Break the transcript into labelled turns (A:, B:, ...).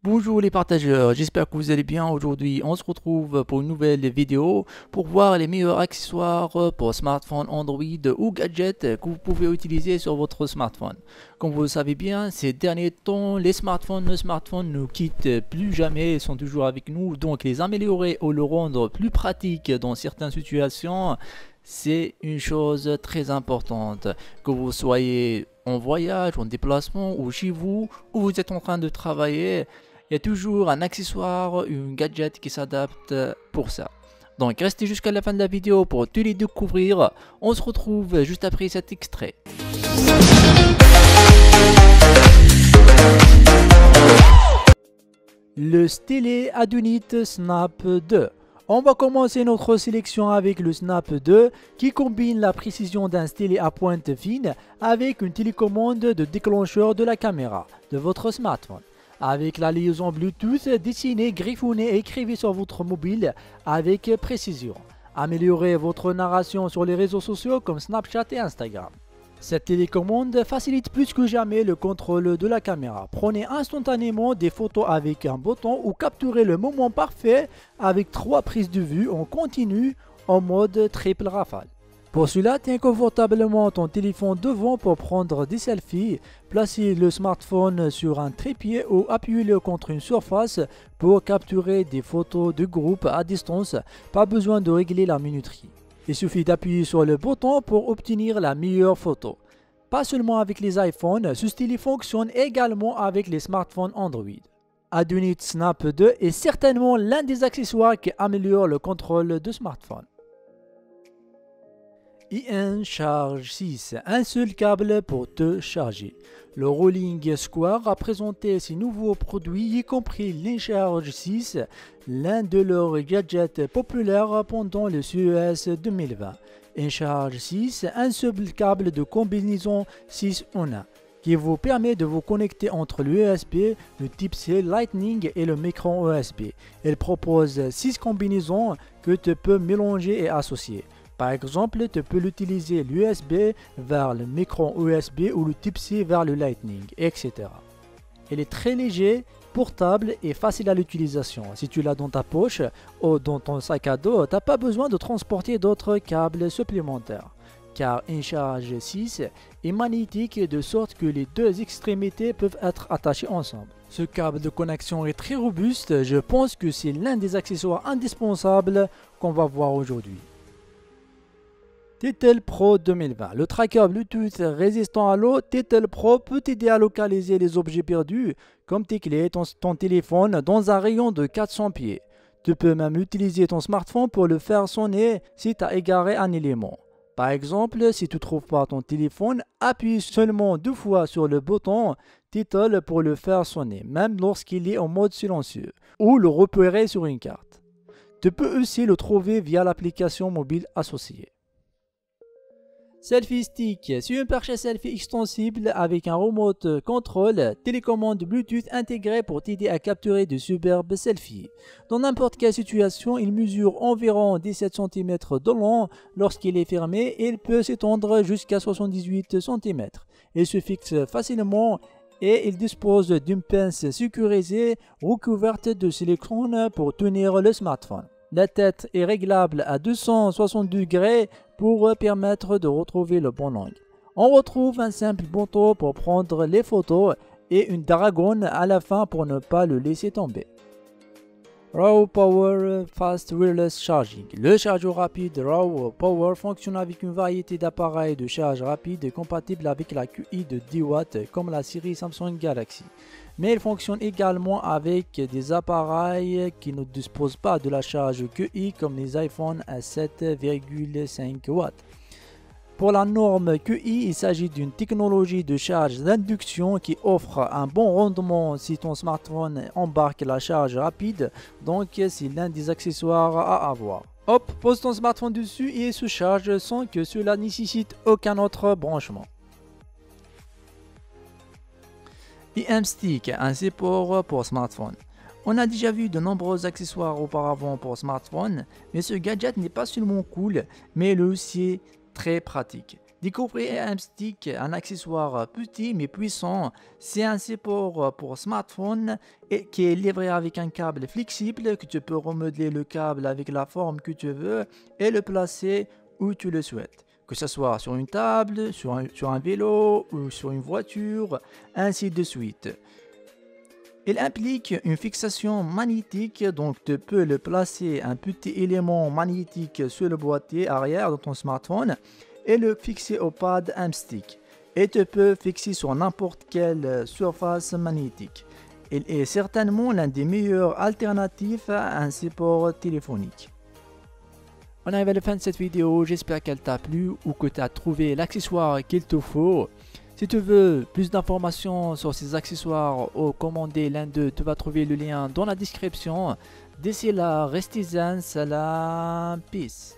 A: Bonjour les partageurs, j'espère que vous allez bien. Aujourd'hui, on se retrouve pour une nouvelle vidéo pour voir les meilleurs accessoires pour smartphone Android ou gadgets que vous pouvez utiliser sur votre smartphone. Comme vous le savez bien, ces derniers temps, les smartphones ne nous quittent plus jamais, ils sont toujours avec nous. Donc les améliorer ou le rendre plus pratique dans certaines situations, c'est une chose très importante. Que vous soyez en voyage, en déplacement ou chez vous, ou vous êtes en train de travailler, il y a toujours un accessoire, un gadget qui s'adapte pour ça. Donc restez jusqu'à la fin de la vidéo pour tous les découvrir. On se retrouve juste après cet extrait. Le stylet Adunit Snap 2. On va commencer notre sélection avec le Snap 2 qui combine la précision d'un stylet à pointe fine avec une télécommande de déclencheur de la caméra de votre smartphone. Avec la liaison Bluetooth, dessinez, griffonnez et écrivez sur votre mobile avec précision. Améliorez votre narration sur les réseaux sociaux comme Snapchat et Instagram. Cette télécommande facilite plus que jamais le contrôle de la caméra. Prenez instantanément des photos avec un bouton ou capturez le moment parfait avec 3 prises de vue en continu en mode triple rafale. Pour cela, tiens confortablement ton téléphone devant pour prendre des selfies. Placez le smartphone sur un trépied ou appuyez-le contre une surface pour capturer des photos de groupe à distance. Pas besoin de régler la minuterie. Il suffit d'appuyer sur le bouton pour obtenir la meilleure photo. Pas seulement avec les iPhones, ce stylet fonctionne également avec les smartphones Android. Adunit Snap 2 est certainement l'un des accessoires qui améliore le contrôle de smartphone. InCharge 6, un seul câble pour te charger. Le Rolling Square a présenté ses nouveaux produits, y compris l'InCharge 6, l'un de leurs gadgets populaires pendant le CES 2020. InCharge 6, un seul câble de combinaison 6 en 1 qui vous permet de vous connecter entre l'USB, le Type-C, Lightning et le micro USB. Il propose 6 combinaisons que tu peux mélanger et associer. Par exemple, tu peux l'utiliser l'USB vers le micro USB ou le Type-C vers le Lightning, etc. Il est très léger, portable et facile à l'utilisation. Si tu l'as dans ta poche ou dans ton sac à dos, tu n'as pas besoin de transporter d'autres câbles supplémentaires. Car InCharge 6 est magnétique de sorte que les deux extrémités peuvent être attachées ensemble. Ce câble de connexion est très robuste, je pense que c'est l'un des accessoires indispensables qu'on va voir aujourd'hui. Title Pro 2020. Le tracker Bluetooth résistant à l'eau Title Pro peut t'aider à localiser les objets perdus comme tes clés et ton téléphone dans un rayon de 400 pieds. Tu peux même utiliser ton smartphone pour le faire sonner si tu as égaré un élément. Par exemple, si tu ne trouves pas ton téléphone, appuie seulement 2 fois sur le bouton Title pour le faire sonner, même lorsqu'il est en mode silencieux, ou le repérer sur une carte. Tu peux aussi le trouver via l'application mobile associée. Selfie Stick, c'est une perche selfie extensible avec un remote control, télécommande Bluetooth intégrée pour t'aider à capturer de superbes selfies. Dans n'importe quelle situation, il mesure environ 17 cm de long. Lorsqu'il est fermé, il peut s'étendre jusqu'à 78 cm. Il se fixe facilement et il dispose d'une pince sécurisée recouverte de silicone pour tenir le smartphone. La tête est réglable à 260 degrés pour permettre de retrouver le bon angle. On retrouve un simple bouton pour prendre les photos et une dragonne à la fin pour ne pas le laisser tomber. Raw Power Fast Wireless Charging. Le chargeur rapide Raw Power fonctionne avec une variété d'appareils de charge rapide compatibles avec la QI de 10 watts comme la série Samsung Galaxy. Mais il fonctionne également avec des appareils qui ne disposent pas de la charge QI comme les iPhones à 7,5 watts. Pour la norme QI, il s'agit d'une technologie de charge d'induction qui offre un bon rendement si ton smartphone embarque la charge rapide, donc c'est l'un des accessoires à avoir. Hop, pose ton smartphone dessus et il se charge sans que cela nécessite aucun autre branchement. IM-Stick, un support pour smartphone. On a déjà vu de nombreux accessoires auparavant pour smartphone, mais ce gadget n'est pas seulement cool, mais il est aussi très pratique. Découvrir un stick, un accessoire petit mais puissant. C'est un support pour smartphone et qui est livré avec un câble flexible que tu peux remodeler le câble avec la forme que tu veux et le placer où tu le souhaites. Que ce soit sur une table, sur un vélo ou sur une voiture, ainsi de suite. Il implique une fixation magnétique, donc tu peux le placer un petit élément magnétique sur le boîtier arrière de ton smartphone et le fixer au pad stick. Et tu peux fixer sur n'importe quelle surface magnétique. Il est certainement l'un des meilleurs alternatifs à un support téléphonique. On arrive à la fin de cette vidéo, j'espère qu'elle t'a plu ou que tu as trouvé l'accessoire qu'il te faut. Si tu veux plus d'informations sur ces accessoires ou commander l'un d'eux, tu vas trouver le lien dans la description. D'ici là, restez zen, salam, peace.